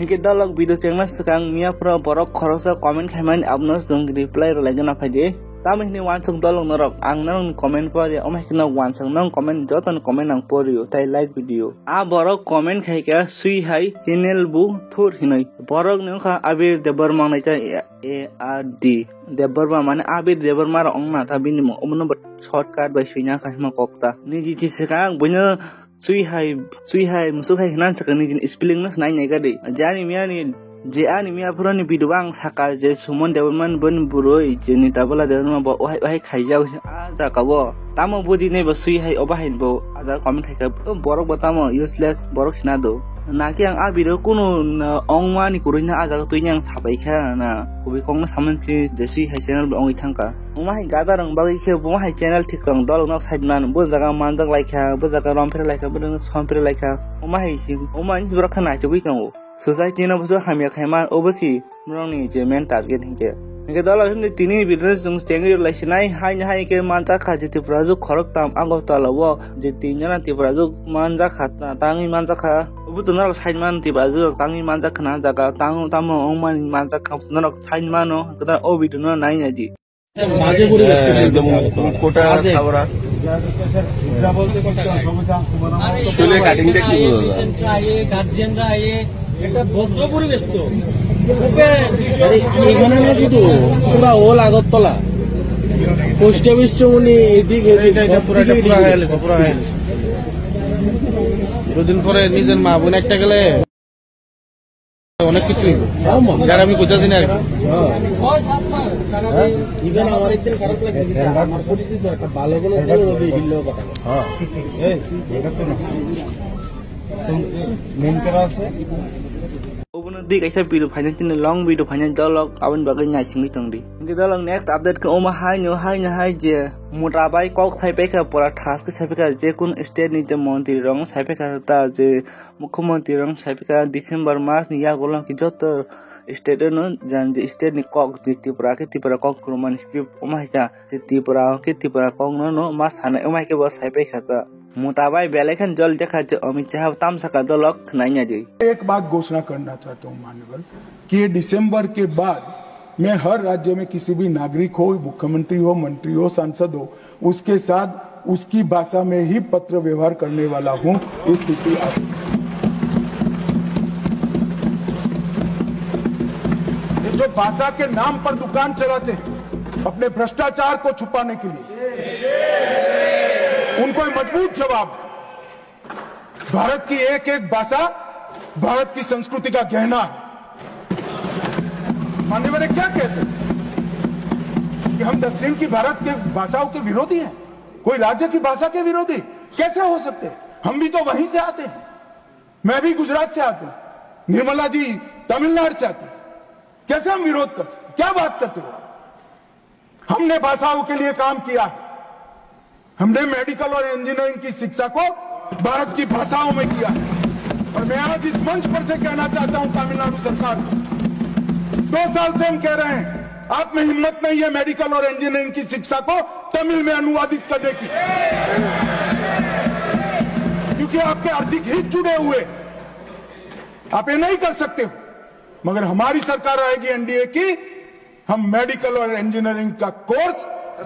Hingke dalok video chengna sekang mia pro borok khorosa comment khaiman abno jong reply ralaigena na phaide tami hini wansang dalok norok ang nang comment pari omai kina wansang nang comment joton comment nang porio tai like video a borok comment khaika sui hai channel bu thur hinai borok nangkha abir debarma naita ARD debarma mane abir debarma ongna ta bini mo omno shortcut bai suina khama kokta niji chi sekang bunya sui hai musuh hai hinan sakani jin spelling nas nai nai gade jani miani je ani mia purani bidwang sakal je sumon development bon buroi jeni tabala development bo ohai khaijau a ja kabo tamo buji nei bo sui hai obahin bo aja comment hai ka borok batamo useless borok sina do naki ang abiro kuno ongmani kurina aja tuinyang sabai kha na kubi kongna samanchi je sui hai channel bo ongi thangka umai gadarang bagi ke bo hai channel thikrang dol nok side nan bo jaga manjak laikha bo jaga rompre laikha bo sompre laikha umai si umai ni bra khana chobui kango society na buso hamya khaiman obasi mrongni je main target hinke hinke dol himni tini business jung stengi laisinai hai ke manja khaji ti prazu khorok tam ango talawo je tinjana ti prazu manja khatna tangi manja kha ubutuna sainman ti prazu tangi manja khana jaga tangu tamo ongman manja khapna sainmano kada obiduna nai naji বাজে পরিবেশ কোটা খাওয়া শুলে কাটিংটা কি পেশেন্টরা আয়ে গার্জিয়ানরা আয়ে একটা ভদ্র পরিবেশ তো এখানে না শুধু পুরা ওল আগরতলা পোস্ট অফিস চমুনি এদিকে এটা পুরা দুদিন পরে নিজের মা বোন একটা গেলে অনেক কিছুই যার আমি কোথাও না আর ইভেন আমার একদিন খারাপ লাগছে আমার পরিচিত একটা ভালো বলে ছিল রবি হিল্লো কথা হ্যাঁ এই এটা তো না মেন করা আছে Open di kaisa video phainan tin long video phainan dalok awen bagai ngai singli tongdi inge dalok next update ke oma hai je motabai kok thai pe ka pora thas ke sai pe ka je kun state ni je mantri rong sai pe ka ta je mukhyamantri rong sai pe ka December mas ni ya golong ki jot state no jan je state ni kok je tipura kok roman script oma ja je tipura kok no mas hana oma ke bas sai pe khata मोटाबाई बेलेखन जल देखा अमित शाह ताम सका दलक नहीं जी एक बात घोषणा करना चाहता हूं मान्यवर कि ये दिसंबर के बाद मैं हर राज्य में किसी भी नागरिक हो मुख्यमंत्री हो मंत्री हो सांसद हो उसके साथ उसकी भाषा में ही पत्र व्यवहार करने वाला हूं। इस स्थिति जो भाषा के नाम पर दुकान चलाते हैं अपने भ्रष्टाचार को छुपाने के लिए उनको मजबूत जवाब भारत की एक भाषा भारत की संस्कृति का गहना है। मान्यवर क्या कहते हैं कि हम दक्षिण की भारत के भाषाओं के विरोधी हैं, कोई राज्य की भाषा के विरोधी कैसे हो सकते हैं? हम भी तो वहीं से आते हैं, मैं भी गुजरात से आता हूं, निर्मला जी तमिलनाडु से आते हैं, कैसे हम विरोध कर सकते? क्या बात करते हो? हमने भाषाओं के लिए काम किया है, हमने मेडिकल और इंजीनियरिंग की शिक्षा को भारत की भाषाओं में किया है। और मैं आज इस मंच पर से कहना चाहता हूं तमिलनाडु सरकार को, 2 साल से हम कह रहे हैं आप में हिम्मत नहीं है मेडिकल और इंजीनियरिंग की शिक्षा को तमिल में अनुवादित करने की, क्योंकि आपके आर्थिक हित जुड़े हुए, आप ये नहीं कर सकते हो। मगर हमारी सरकार आएगी एनडीए की, हम मेडिकल और इंजीनियरिंग का कोर्स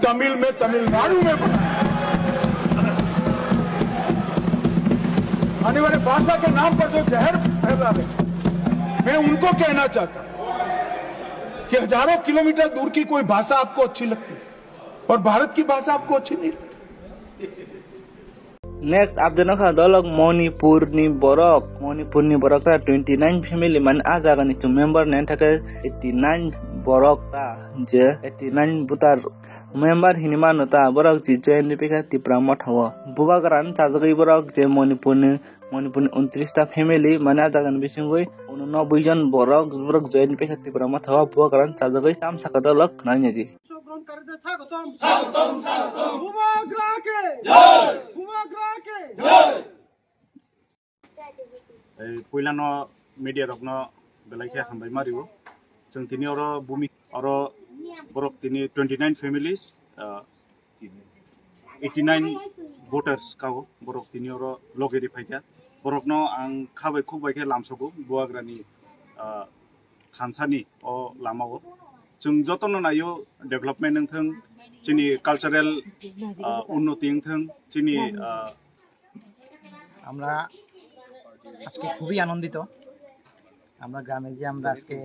तमिल में तमिलनाडु में आने वाले भाषा के नाम पर जो जहर फैला रहे, मैं उनको कहना चाहता हूं कि हजारों किलोमीटर दूर की कोई भाषा आपको अच्छी लगती है और भारत की भाषा आपको अच्छी नहीं लगती। नेक्स्ट अपडेट नखा दलक मणिपुर नि borok 29 family man ajaga ni to member nan thake 89 borok ta je 89 butar member hinima nota borok ji join ni peka tipra mathawa bubagaran chajagai borok je Manipur ni 29 ta family man ajaga ni bisingoi 89 John borok join ni peka tipra mathawa bubagaran chajagai tam saka dalok nanya ji Puilano media rokno belaikia hambai mariwo जों तिनी और भूमि और borok tini 29 families 89 voters kago borok tini और logeri phaika borok no ang khabai khukbai ke lamsogo buagrani खानसानि अ लामाओ जों जतन नायो development नोंथों जोंनि cultural उन्नति नोंथों जोंनि আমরা আজকে খুবই আনন্দিত আমরা গ্রামে যে আমরা আজকে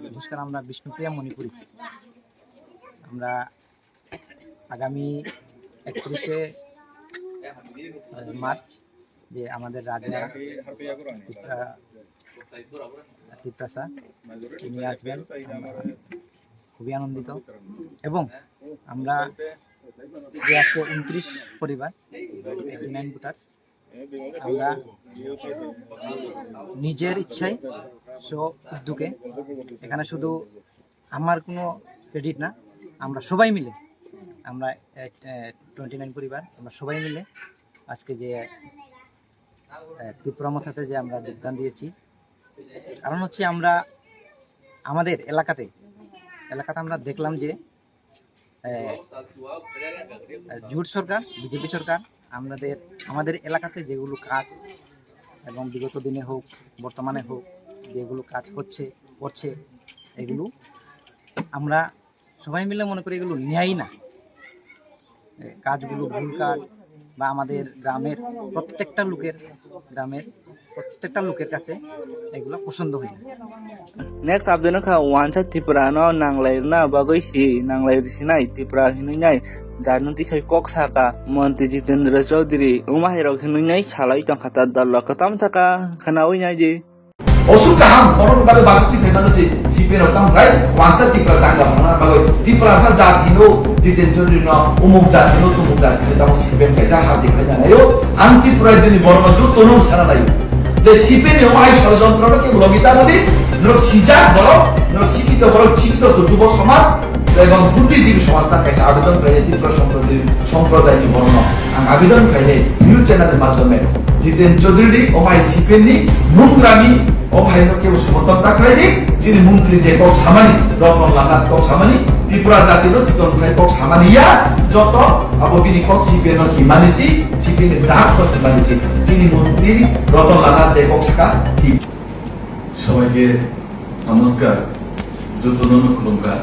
বিশেষ করে আমরা বিষ্ণুপ্রিয়া মণিপুরি আমরা আগামী 31শে মার্চ যে আমাদের রাজা ত্রিপ্রাসা তিনি আসবেন খুবই আনন্দিত এবং আমরা যে আজকে 29 পরিবার 89 ভোটার্স আমরা নিজের ইচ্ছায় উদ্যোগে এখানে শুধু আমার কোনো ক্রেডিট না আমরা সবাই মিলে আমরা 29 পরিবার আমরা সবাই মিলে আজকে যে ত্রিপুরা মথাতে যে আমরা যোগদান দিয়েছি কারণ হচ্ছে আমরা আমাদের এলাকাতে আমরা দেখলাম যে জোট সরকার বিজেপি সরকার আমাদের এলাকাতে যেগুলো কাজ এবং বিগত দিনে হোক বর্তমানে হোক যেগুলো কাজ করছে এগুলো আমরা সবাই মিলে মনে করি এগুলো ন্যায় না কাজগুলো ভুল কাজ বা আমাদের গ্রামের প্রত্যেকটা লোকের কাছে এগুলো পছন্দ হয় না next abdeno kha wancha Tripura no nanglairna bagoi si nanglairsinai Tripura hinai janunti sai kok saka Mantri Jitendra Chaudhary umahirok hinai salai tangkhata dalla katam saka khanawai nai ji Osuka ham orang bagai bakti memang si sipir orang right wansa Tripura tangga mana bagai Tripura sa jati no Jitendra Chaudhary no umum jati no tumum jati no tamu sipir kaisa hadir kaisa ayo anti Tripura ini borno tu tonong sana lain যে সিপেন ওমাই ষড়যন্ত্রকে লবিতা নদী সিজা বড় শিক্ষিত যুব সমাজ এবং বুদ্ধিজীবী সমাজ তার কাছে আবেদন করে ত্রিপুরা সম্প্রদায় বর্ণ আবেদন করে নিউজ চ্যানেলের মাধ্যমে জিতেন্দ্র চৌধুরী ওমাই সিপেননি মুন্দ্রামি ওমাই কেউ সমর্থন তাকে যিনি মন্ত্রী যে কক সামানি রতন লাগাত কক সামানি ত্রিপুরা জাতির চিকন কক সামানিয়া যত আববিনি কক সিপেন কি মানিছি সিপেনে জাত করতে মানিছি যিনি মন্ত্রী রতন লাগাত যে কক শাখা ঠিক সবাইকে নমস্কার যতজন খুলুমকার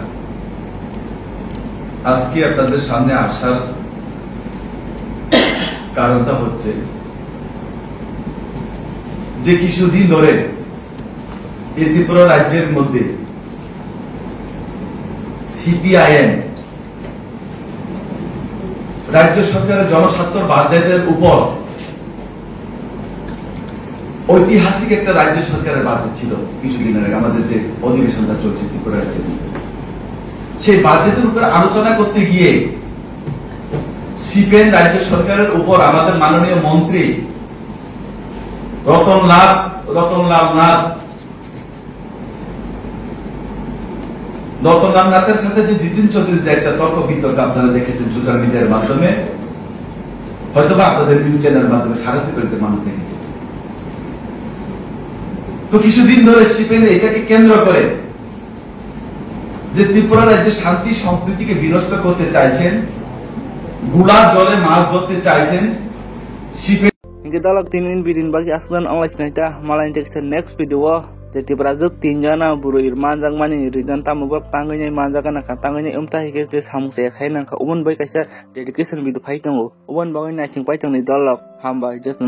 আজকে আপনাদের সামনে আসার কারণটা হচ্ছে যে কিছুদিন ধরে এই ত্রিপুরা রাজ্যের মধ্যে সিপিআইএম রাজ্য সরকারের জনস্বার্থ বাজেটের উপর ঐতিহাসিক একটা রাজ্য সরকারের বাজেট ছিল কিছুদিনের আগে আমাদের যে অধিবেশনটা চলছে ত্রিপুরা রাজ্যে সেই বাজেটের উপর আলোচনা করতে গিয়ে সিপিএম রাজ্য সরকারের উপর আমাদের মাননীয় মন্ত্রী রতনলাল নাথের সাথে যে জিতেন চৌধুরীর যে একটা তর্ক বিতর্ক আপনারা দেখেছেন সোশ্যাল মিডিয়ার মাধ্যমে হয়তোবা আপনাদের নিউজ চ্যানেলের মাধ্যমে সারাতে পেরেছে মানুষ দেখেছে তো কিছুদিন ধরে সিপিএম এটাকে কেন্দ্র করে যে ত্রিপুরা রাজ্যের শান্তি সম্প্রীতিকে বিনষ্ট করতে চাইছেন গুড়া জলে মাছ ধরতে চাইছেন CPM Hingga dalak tinin bidin bagi aslan online sinita malah injek next video jadi prajuk tinjana buru irmanjang mani region tamu bab tangganya manjakan akan tangganya umtah hingga des hamung saya kain angka uban baik kaca dedication video fight tunggu uban bangun nasi pai tunggu dalak hamba jatuh